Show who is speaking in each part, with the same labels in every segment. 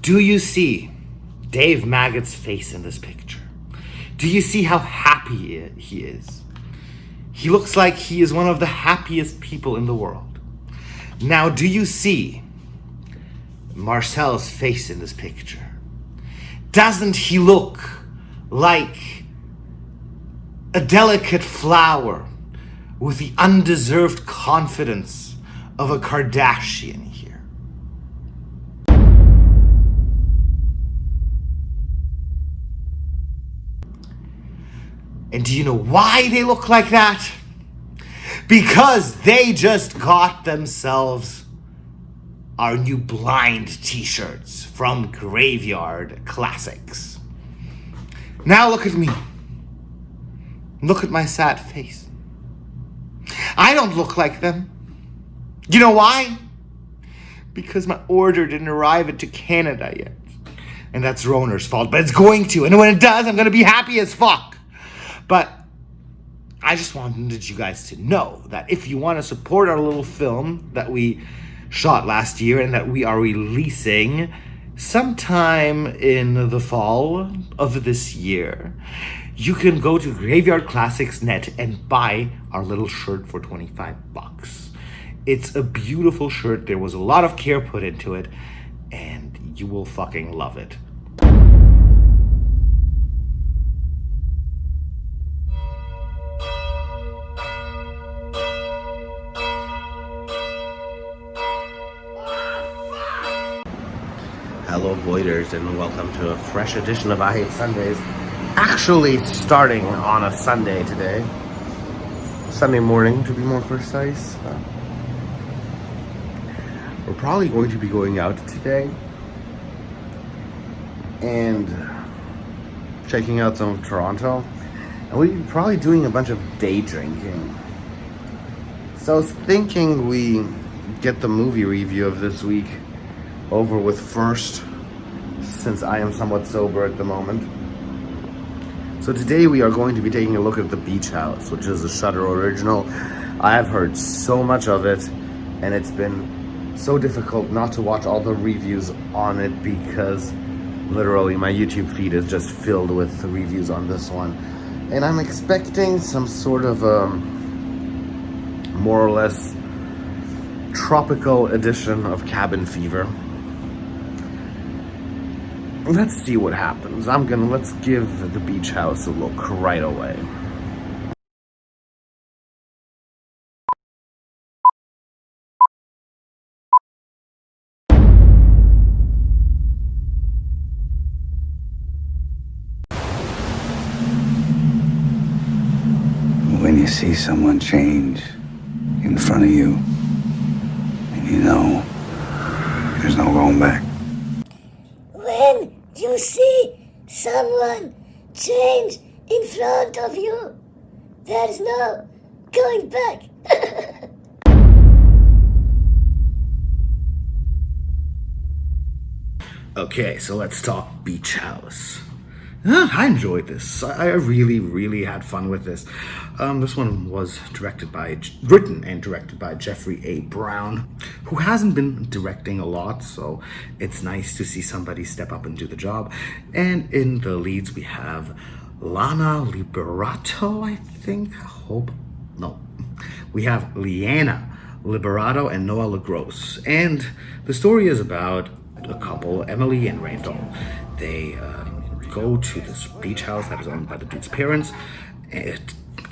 Speaker 1: Do you see Dave Maggott's face in this picture? Do you see how happy he is? He looks like he is one of the happiest people in the world. Now, do you see Marcel's face in this picture? Doesn't he look like a delicate flower with the undeserved confidence of a Kardashian here? And do you know why they look like that? Because they just got themselves our new blind t-shirts from Graveyard Classics. Now look at me. Look at my sad face. I don't look like them. You know why? Because my order didn't arrive into Canada yet. And that's Roner's fault, but it's going to. And when it does, I'm going to be happy as fuck. But I just wanted you guys to know that if you want to support our little film that we shot last year and that we are releasing sometime in the fall of this year, you can go to graveyardclassics.net and buy our little shirt for $25. It's a beautiful shirt. There was a lot of care put into it, and you will fucking love it. Hello Voiders, and welcome to a fresh edition of I Hate Sundays. Actually starting on a Sunday today. Sunday morning to be more precise. We're probably going to be going out today and checking out some of Toronto. And we're probably doing a bunch of day drinking. So I was thinking we get the movie review of this week over with first, since I am somewhat sober at the moment. So today we are going to be taking a look at The Beach House, which is a Shudder original. I have heard so much of it, and it's been so difficult not to watch all the reviews on it because literally my YouTube feed is just filled with the reviews on this one. And I'm expecting some sort of more or less tropical edition of Cabin Fever. Let's see what happens. Let's give The Beach House a look right away.
Speaker 2: When you see someone change in front of you, and you know there's no going back.
Speaker 3: When you see someone change in front of you, there's no going back.
Speaker 1: Okay, so let's talk Beach House. I enjoyed this. I really had fun with this. This one was written and directed by Jeffrey A. Brown, who hasn't been directing a lot, so it's nice to see somebody step up and do the job. And in the leads we have Lana Liberato, I think. We have Liana Liberato and Noah LaGrosse. And the story is about a couple, Emily and Randall. They go to this beach house that is owned by the dude's parents.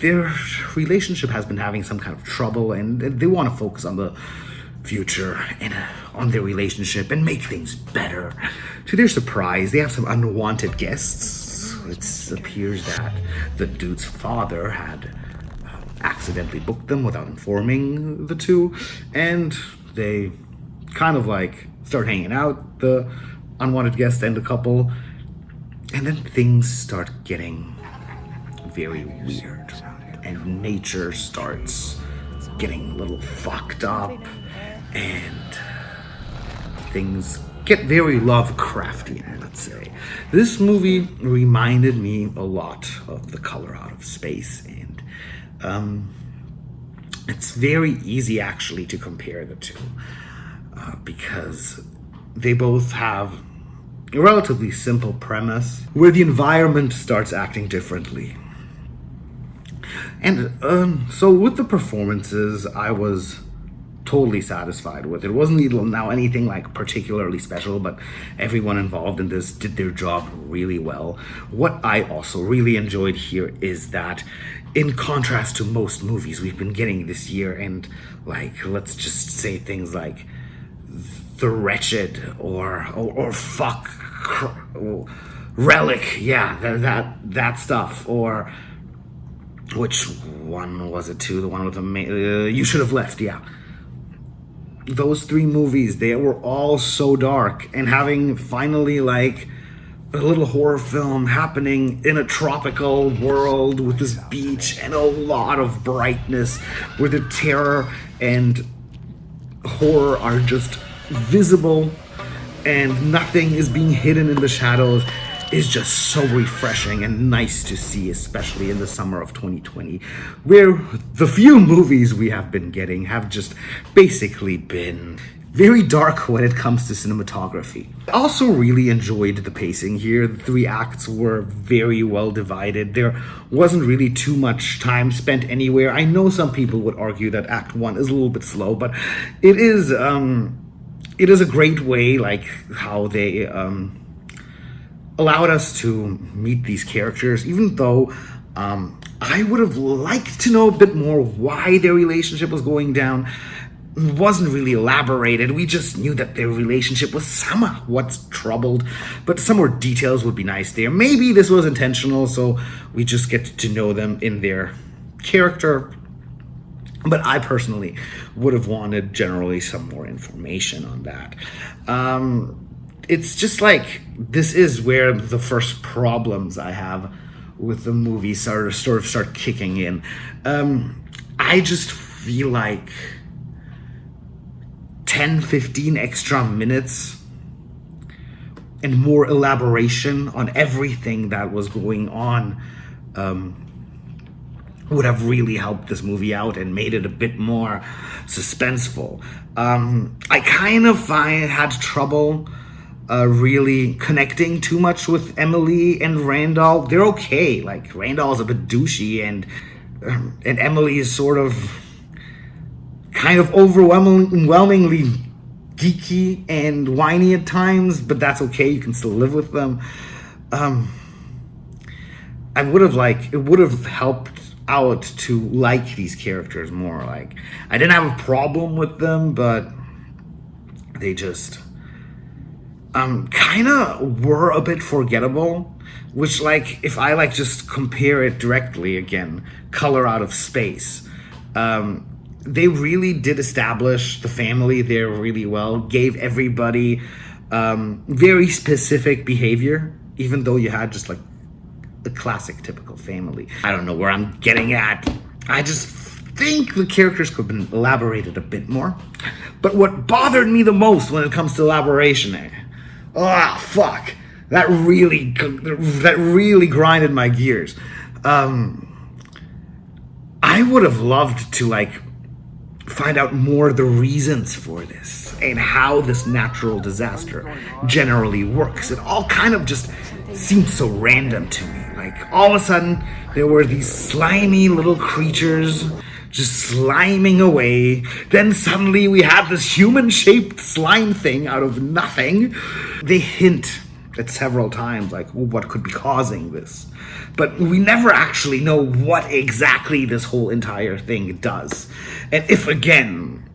Speaker 1: Their relationship has been having some kind of trouble, and they want to focus on the future and on their relationship and make things better. To their surprise, they have some unwanted guests. It appears that the dude's father had accidentally booked them without informing the two, and they kind of like start hanging out, the unwanted guest and the couple. And then things start getting very weird, and nature starts getting a little fucked up, and things get very Lovecraftian, let's say. This movie reminded me a lot of The Color Out of Space, and it's very easy actually to compare the two, because they both have a relatively simple premise where the environment starts acting differently. And so with the performances, I was totally satisfied with it. It wasn't now anything like particularly special, but everyone involved in this did their job really well. What I also really enjoyed here is that, in contrast to most movies we've been getting this year, and like, let's just say things like The Wretched or Fuck, Relic, yeah, that stuff, or which one was it too? The one with the You Should Have Left, yeah. Those three movies, they were all so dark, and having finally like a little horror film happening in a tropical world with this beach and a lot of brightness where the terror and horror are just visible and nothing is being hidden in the shadows, is just so refreshing and nice to see, especially in the summer of 2020, where the few movies we have been getting have just basically been very dark when it comes to cinematography. I also really enjoyed the pacing here. The 3 acts were very well divided. There wasn't really too much time spent anywhere. I know some people would argue that Act 1 is a little bit slow, but it is a great way, like how they allowed us to meet these characters, even though I would have liked to know a bit more why their relationship was going down. It wasn't really elaborated. We just knew that their relationship was somewhat troubled, but some more details would be nice there. Maybe this was intentional, so we just get to know them in their character. But I personally would have wanted generally some more information on that. It's just like, this is where the first problems I have with the movie sort of start kicking in. I just feel like 10-15 extra minutes and more elaboration on everything that was going on would have really helped this movie out and made it a bit more suspenseful. I kind of had trouble really connecting too much with Emily and Randall. They're okay. Like, Randall's a bit douchey, and Emily is sort of kind of overwhelmingly geeky and whiny at times, but that's okay. You can still live with them. It would have helped out to like these characters more. Like, I didn't have a problem with them, but they just kind of were a bit forgettable, which, like, if I like just compare it directly again, Color Out of Space, they really did establish the family there really well, gave everybody very specific behavior, even though you had just like a classic typical family. I don't know where I'm getting at. I just think the characters could have been elaborated a bit more. But what bothered me the most when it comes to elaboration, that really grinded my gears. I would have loved to like find out more of the reasons for this and how this natural disaster generally works. It all kind of just seemed so random to me. Like, all of a sudden there were these slimy little creatures just sliming away. Then suddenly we have this human-shaped slime thing out of nothing. They hint at several times, like, what could be causing this. But we never actually know what exactly this whole entire thing does. And if, again,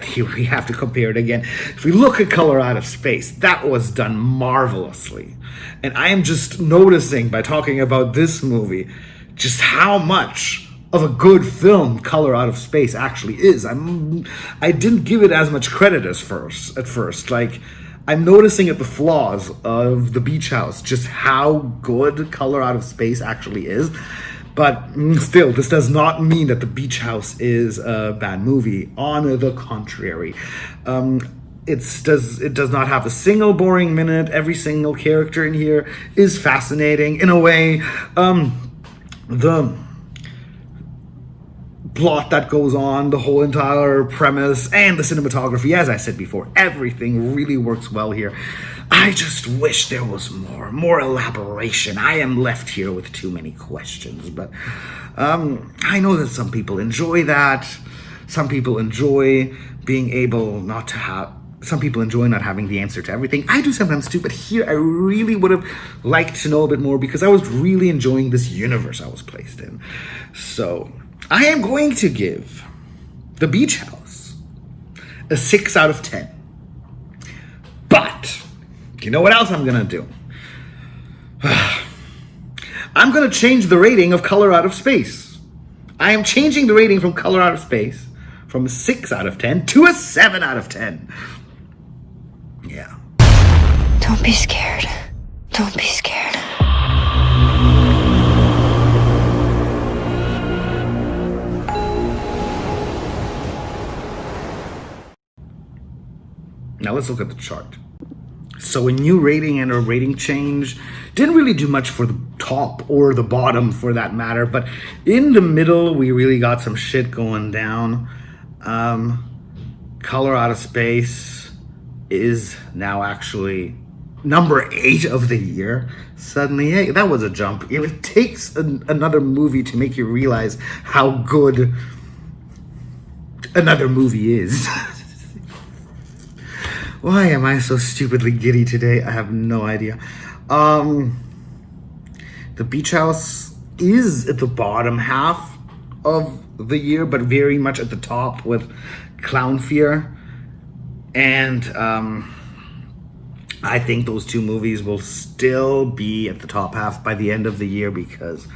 Speaker 1: here we have to compare it again. If we look at Color Out of Space, that was done marvelously. And I am just noticing, by talking about this movie, just how much of a good film Color Out of Space actually is. I didn't give it as much credit at first. Like, I'm noticing at the flaws of The Beach House, just how good Color Out of Space actually is. But still, this does not mean that The Beach House is a bad movie. On the contrary. It does not have a single boring minute. Every single character in here is fascinating. In a way, the plot that goes on, the whole entire premise, and the cinematography, as I said before, everything really works well here. I just wish there was more elaboration. I am left here with too many questions, but I know that some people enjoy that. Some people enjoy being able not to have. Some people enjoy not having the answer to everything. I do sometimes too, but here I really would have liked to know a bit more because I was really enjoying this universe I was placed in. So I am going to give The Beach House a 6 out of 10. But you know what else I'm gonna do? I'm gonna change the rating of Color Out of Space. I am changing the rating from Color Out of Space from a 6 out of 10 to a 7 out of 10. Yeah.
Speaker 3: Don't be scared. Don't be scared.
Speaker 1: Now let's look at the chart. So a new rating and a rating change didn't really do much for the top or the bottom for that matter, but in the middle we really got some shit going down. Color Out of Space is now actually number 8 of the year. Suddenly, hey, that was a jump. It takes another movie to make you realize how good another movie is. Why am I so stupidly giddy today? I have no idea. The Beach House is at the bottom half of the year, but very much at the top with Clown Fear. And I think those two movies will still be at the top half by the end of the year because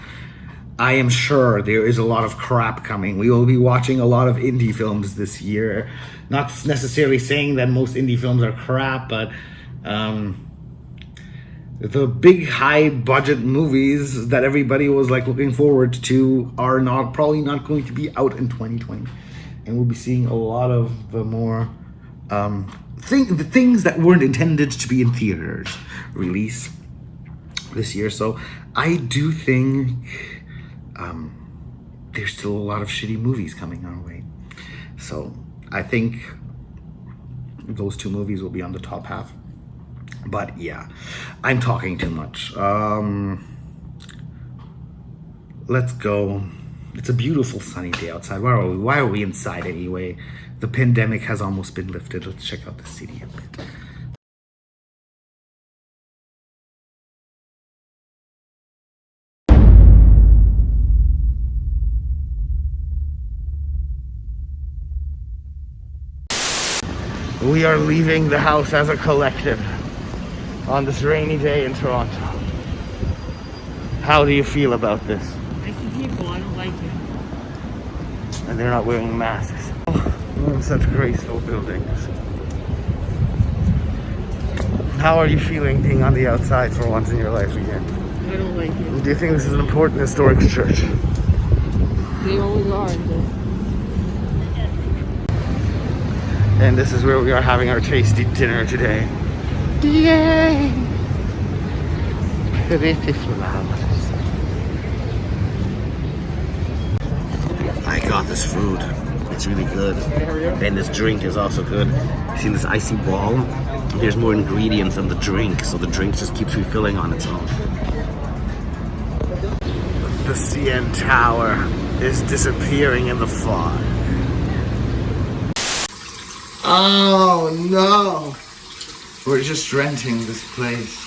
Speaker 1: I am sure there is a lot of crap coming. We will be watching a lot of indie films this year. Not necessarily saying that most indie films are crap, but the big high budget movies that everybody was like looking forward to are probably not going to be out in 2020. And we'll be seeing a lot of the more the things that weren't intended to be in theaters release this year. So I do think there's still a lot of shitty movies coming our way. So I think those two movies will be on the top half. But yeah, I'm talking too much. Let's go. It's a beautiful sunny day outside. Why are we inside anyway? The pandemic has almost been lifted. Let's check out the city a bit. We are leaving the house as a collective on this rainy day in Toronto. How do you feel about this?
Speaker 4: I see people, I don't like it.
Speaker 1: And they're not wearing masks. Oh, such graceful buildings. How are you feeling being on the outside for once in your life again?
Speaker 4: I don't like it.
Speaker 1: Do you think this is an important historic church?
Speaker 4: They always are.
Speaker 1: And this is where we are having our tasty dinner today. Yay! Pretty flowers. I got this food. It's really good. And this drink is also good. See this icy ball? There's more ingredients than the drink, so the drink just keeps refilling on its own. The CN Tower is disappearing in the fog. Oh no! We're just renting this place.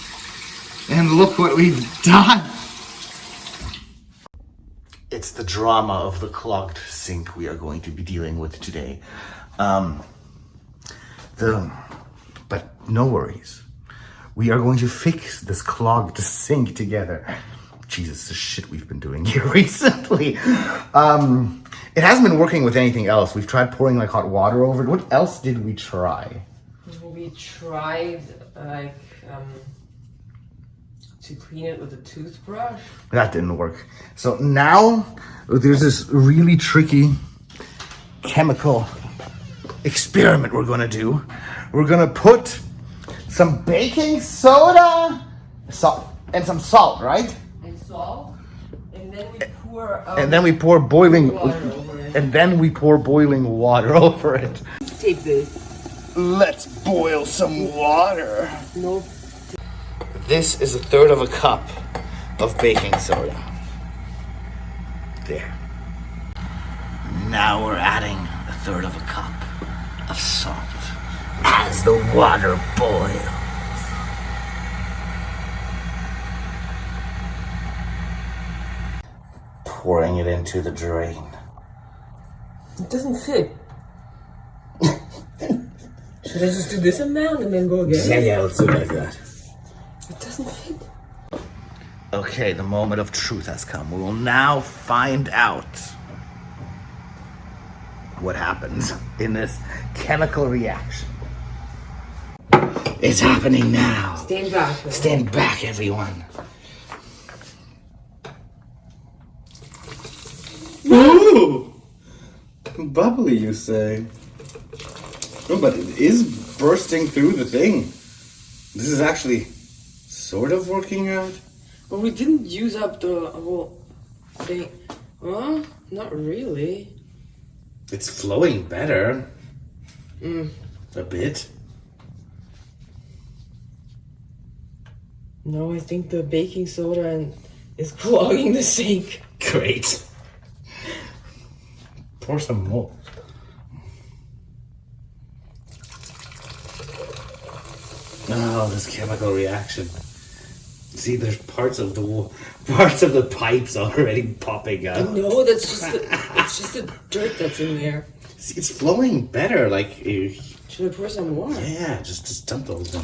Speaker 1: And look what we've done! It's the drama of the clogged sink we are going to be dealing with today. But no worries. We are going to fix this clogged sink together. Jesus, the shit we've been doing here recently. It hasn't been working with anything else. We've tried pouring like hot water over it. What else did we try?
Speaker 4: We tried to clean it with a toothbrush.
Speaker 1: That didn't work. So now there's this really tricky chemical experiment we're gonna do. We're gonna put some baking soda, and some salt, right?
Speaker 4: And salt. And then we pour
Speaker 1: boiling
Speaker 4: water over it.
Speaker 1: and then we pour boiling water over it.
Speaker 4: Take this.
Speaker 1: Let's boil some water.
Speaker 4: No
Speaker 1: this is 1/3 of a cup of baking soda. There. Now we're adding 1/3 of a cup of salt as the water boils. Pouring it into the drain.
Speaker 4: It doesn't fit. Should I just do this amount and then go again?
Speaker 1: Yeah, let's do it like that.
Speaker 4: It doesn't fit.
Speaker 1: Okay, the moment of truth has come. We will now find out what happens in this chemical reaction. It's happening now.
Speaker 4: Stand back.
Speaker 1: Stand back, everyone. Ooh! Bubbly, you say? No, but it is bursting through the thing. This is actually sort of working out.
Speaker 4: But we didn't use up the whole thing. Huh? Not really.
Speaker 1: It's flowing better. A bit.
Speaker 4: No, I think the baking soda is clogging the sink.
Speaker 1: Great. Pour some more. Oh, this chemical reaction. See, there's parts of the pipes already popping out.
Speaker 4: No, that's just the dirt that's in there.
Speaker 1: See, it's flowing better. Like,
Speaker 4: Should I pour some more?
Speaker 1: yeah, just dump those in.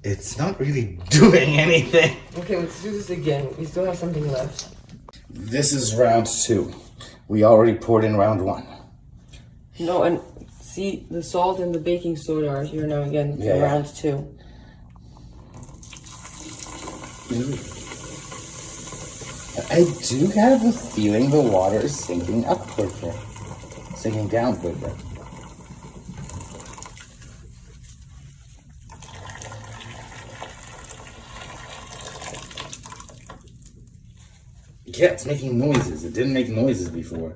Speaker 1: It's not really doing anything.
Speaker 4: Okay, let's do this again. We still have something left.
Speaker 1: This is round 2. We already poured in round 1.
Speaker 4: No, and see, the salt and the baking soda are here now again for
Speaker 1: Yeah.
Speaker 4: round 2.
Speaker 1: I do have a feeling the water is sinking up quicker. Sinking down quicker. Yeah, it's making noises. It didn't make noises before.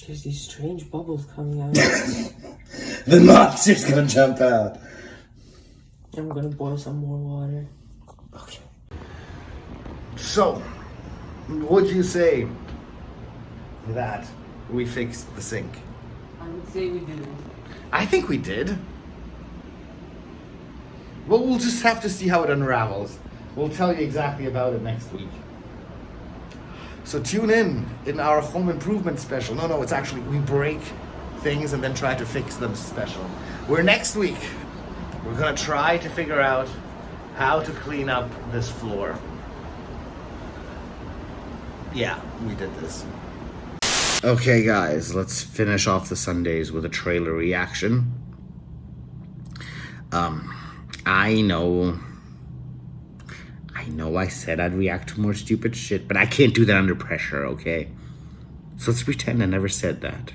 Speaker 4: There's these strange bubbles coming out.
Speaker 1: The monster's gonna jump out.
Speaker 4: I'm gonna boil some more water.
Speaker 1: Okay. So, would you say that we fixed the sink?
Speaker 4: I would say we did.
Speaker 1: I think we did. Well, we'll just have to see how it unravels. We'll tell you exactly about it next week. So tune in our home improvement special. No, it's actually we break things and then try to fix them special. We're next week. We're gonna try to figure out how to clean up this floor. Yeah, we did this. Okay, guys, let's finish off the Sundays with a trailer reaction. I know I said I'd react to more stupid shit, but I can't do that under pressure, okay? So let's pretend I never said that.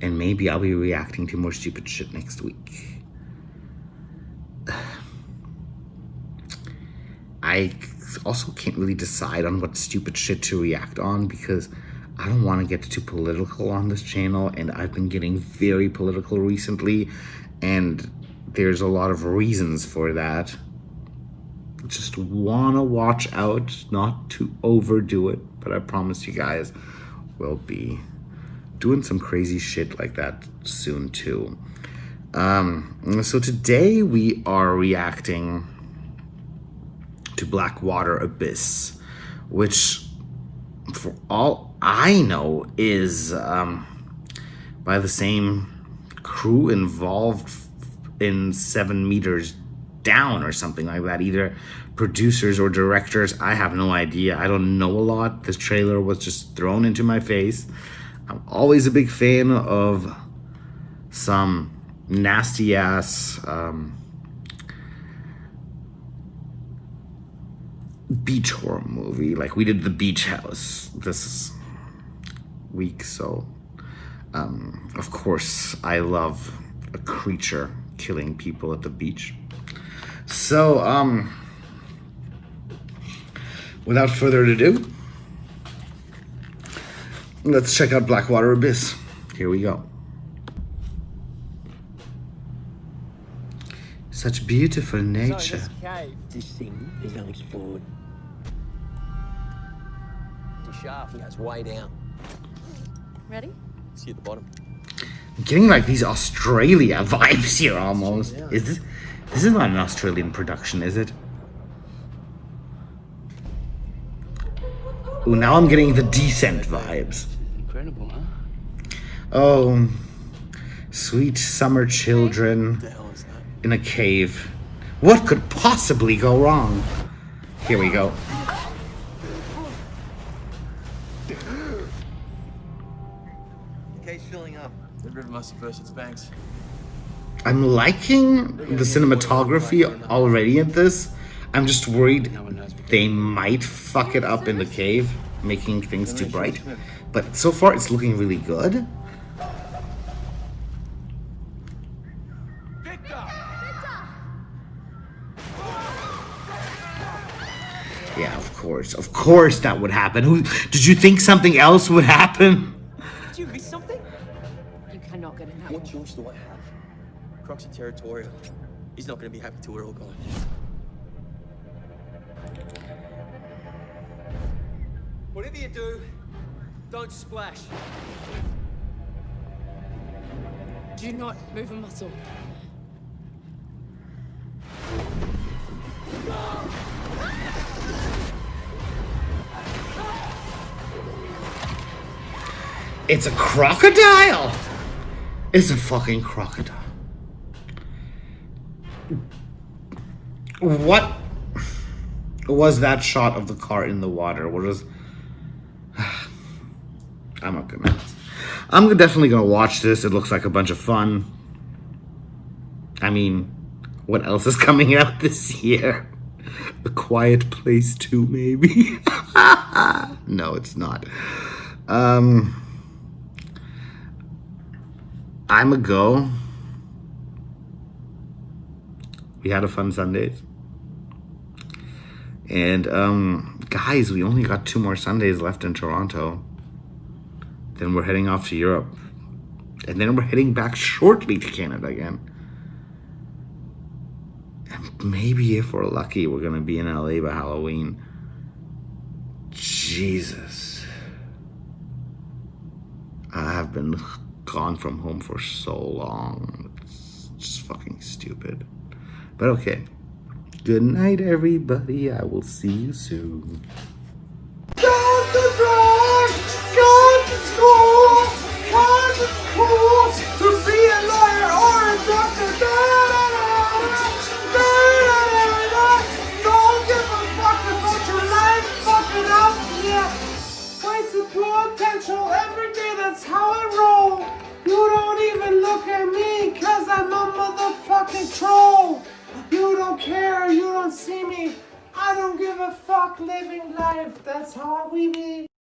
Speaker 1: And maybe I'll be reacting to more stupid shit next week. I also can't really decide on what stupid shit to react on because I don't want to get too political on this channel, and I've been getting very political recently, and there's a lot of reasons for that. Just want to watch out not to overdo it, but I promise you guys we'll be doing some crazy shit like that soon too. So today we are reacting to Blackwater Abyss, which for all I know is by the same crew involved in 7 Meters Down or something like that. Either producers or directors, I have no idea. I don't know a lot. This trailer was just thrown into my face. I'm always a big fan of some nasty ass beach horror movie. Like we did The Beach House this week, so of course I love a creature killing people at the beach. So without further ado, let's check out Blackwater Abyss. Here we go. Such beautiful nature.
Speaker 5: So this cave, this thing is unexplored. The shaft goes way down.
Speaker 6: Ready?
Speaker 5: See at the bottom.
Speaker 1: I'm getting like these Australia vibes here almost. Is this is not an Australian production, is it? Ooh, now I'm getting the Descent vibes.
Speaker 5: Incredible, huh?
Speaker 1: Oh, sweet summer children
Speaker 5: What the hell is that?
Speaker 1: in a cave. What could possibly go wrong? Here we go.
Speaker 5: The cave's filling up. The river must have burst its banks.
Speaker 1: I'm liking the cinematography already at this. I'm just worried they might fuck it up in the cave, making things too bright. But so far it's looking really good. Yeah, of course that would happen. Who did you think something else would happen?
Speaker 5: Did you miss something?
Speaker 6: You cannot get in that
Speaker 5: What
Speaker 6: one.
Speaker 5: choice do I have? Croc's are territorial. He's not going to be happy till we're all gone. Whatever you do, don't splash.
Speaker 6: Do not move a muscle.
Speaker 1: It's a crocodile! It's a fucking crocodile. What was that shot of the car in the water? What was... I'm definitely gonna watch this. It looks like a bunch of fun. I mean, what else is coming out this year? A Quiet Place 2, maybe? No, it's not. I'm a go. We had a fun Sundays. And, guys, we only got 2 more Sundays left in Toronto. Then we're heading off to Europe. And then we're heading back shortly to Canada again. And maybe if we're lucky, we're gonna be in LA by Halloween. Jesus. I have been gone from home for so long. It's just fucking stupid. But okay. Good night, everybody. I will see you soon. Go to drugs! Go to school! Cause it's cool to be a lawyer or a doctor. Don't give a fuck about your life. Fuck it up, yeah. Wasted potential every day. That's how I roll. You don't even look at me, cause I'm a motherfucking troll. You don't care, you don't see me. I don't give a fuck living life. That's how we be.